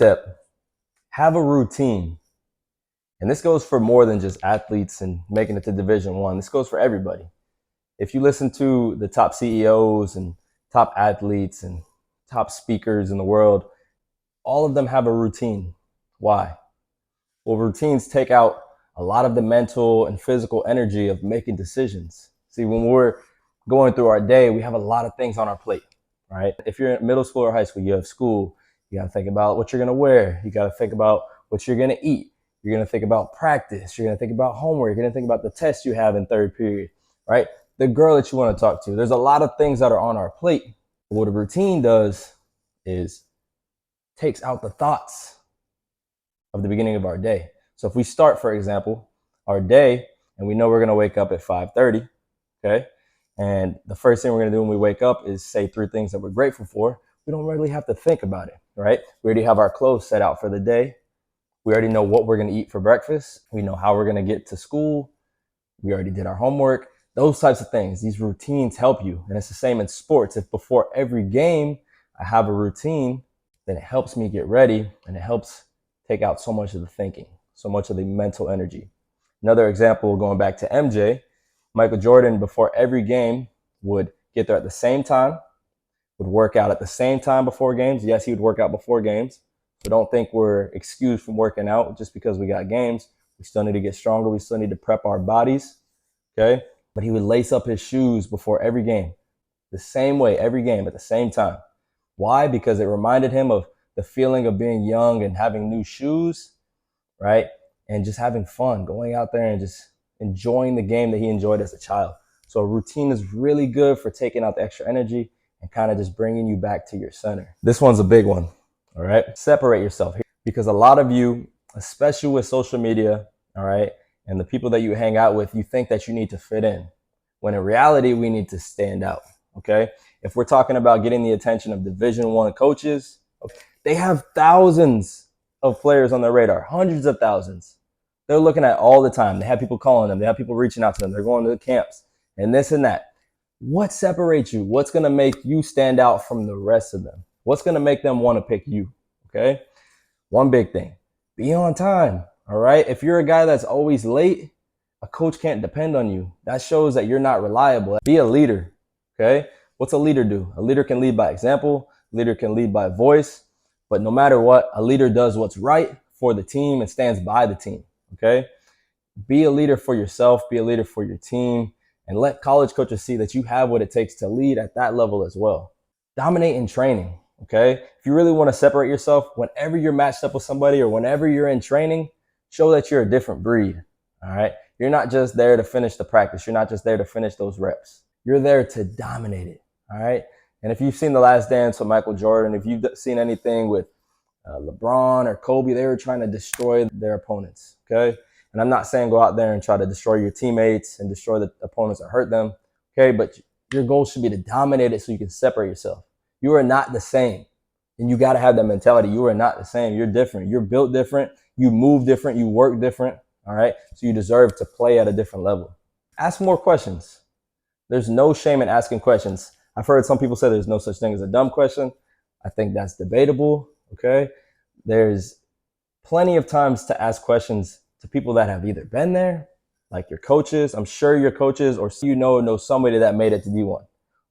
step, have a routine. And this goes for more than just athletes and making it to Division One. This goes for everybody. If you listen to the top CEOs and top athletes and top speakers in the world, all of them have a routine. Why? Well, routines take out a lot of the mental and physical energy of making decisions. See, when we're going through our day, we have a lot of things on our plate, right? If you're in middle school or high school, you have school. You got to think about what you're going to wear. You got to think about what you're going to eat. You're going to think about practice. You're going to think about homework. You're going to think about the test you have in third period, right? The girl that you want to talk to. There's a lot of things that are on our plate. What a routine does is takes out the thoughts of the beginning of our day. So if we start, for example, our day and we know we're going to wake up at 5:30, okay? And the first thing we're going to do when we wake up is say 3 things that we're grateful for. We don't really have to think about it, right? We already have our clothes set out for the day. We already know what we're going to eat for breakfast. We know how we're going to get to school. We already did our homework. Those types of things, these routines help you. And it's the same in sports. If before every game I have a routine, then it helps me get ready and it helps take out so much of the thinking, so much of the mental energy. Another example, going back to MJ, Michael Jordan, before every game, would get there at the same time, would work out at the same time before games. Yes, he would work out before games. So don't think we're excused from working out just because we got games. We still need to get stronger. We still need to prep our bodies, okay? But he would lace up his shoes before every game, the same way, every game at the same time. Why? Because it reminded him of the feeling of being young and having new shoes, right? And just having fun, going out there and just enjoying the game that he enjoyed as a child. So a routine is really good for taking out the extra energy and kind of just bringing you back to your center. This one's a big one, all right? Separate yourself, because a lot of you, especially with social media, all right, and the people that you hang out with, you think that you need to fit in, when in reality, we need to stand out, okay? If we're talking about getting the attention of Division I coaches, they have thousands of players on their radar, hundreds of thousands. They're looking at all the time. They have people calling them. They have people reaching out to them. They're going to the camps and this and that. What separates you? What's going to make you stand out from the rest of them? What's going to make them want to pick you? Okay. One big thing, be on time. All right. If you're a guy that's always late, a coach can't depend on you. That shows that you're not reliable. Be a leader. Okay. What's a leader do? A leader can lead by example. A leader can lead by voice. But no matter what, a leader does what's right for the team and stands by the team. Okay. Be a leader for yourself. Be a leader for your team. And let college coaches see that you have what it takes to lead at that level as well. Dominate in training. Okay. If you really want to separate yourself, whenever you're matched up with somebody or whenever you're in training, show that you're a different breed. All right. You're not just there to finish the practice. You're not just there to finish those reps. You're there to dominate it. All right. And if you've seen The Last Dance with Michael Jordan, if you've seen anything with LeBron or Kobe, they were trying to destroy their opponents. Okay. And I'm not saying go out there and try to destroy your teammates and destroy the opponents or hurt them. Okay. But your goal should be to dominate it so you can separate yourself. You are not the same. And you got to have that mentality. You are not the same. You're different. You're built different. You move different. You work different. All right. So you deserve to play at a different level. Ask more questions. There's no shame in asking questions. I've heard some people say there's no such thing as a dumb question. I think that's debatable. Okay. There's plenty of times to ask questions to people that have either been there, like your coaches. I'm sure your coaches or know somebody that made it to D1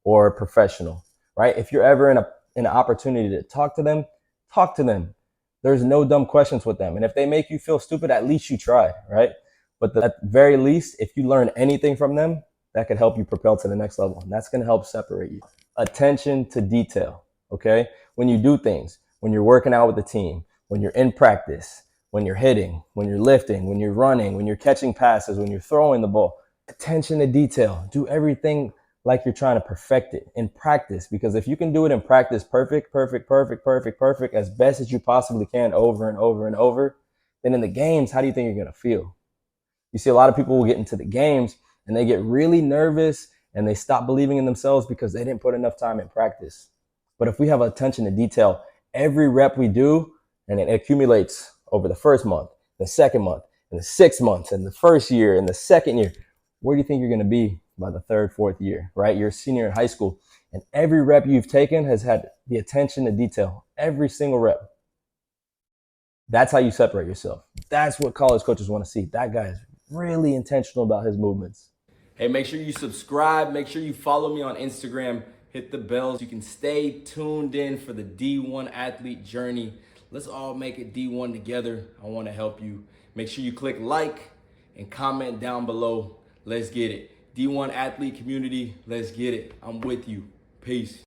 or a professional, right? If you're ever in an opportunity to talk to them, talk to them. There's no dumb questions with them. And if they make you feel stupid, at least you tried, right? But at the very least, if you learn anything from them, that could help you propel to the next level. And that's going to help separate you. Attention to detail, okay? When you do things, when you're working out with the team, when you're in practice, when you're hitting, when you're lifting, when you're running, when you're catching passes, when you're throwing the ball, attention to detail. Do everything like you're trying to perfect it in practice. Because if you can do it in practice perfect, as best as you possibly can over and over and over, then in the games, how do you think you're going to feel? You see a lot of people will get into the games and they get really nervous and they stop believing in themselves because they didn't put enough time in practice. But if we have attention to detail, every rep we do, and it accumulates over the first month, the second month, and the 6 months, and the first year, and the second year, where do you think you're going to be by the third, fourth year, right? You're a senior in high school, and every rep you've taken has had the attention to detail, every single rep. That's how you separate yourself. That's what college coaches want to see. That guy is really intentional about his movements. Hey, make sure you subscribe. Make sure you follow me on Instagram. Hit the bell so you can stay tuned in for the D1 athlete journey. Let's all make it D1 together. I want to help you. Make sure you click like and comment down below. Let's get it. D1 athlete community, let's get it. I'm with you. Peace.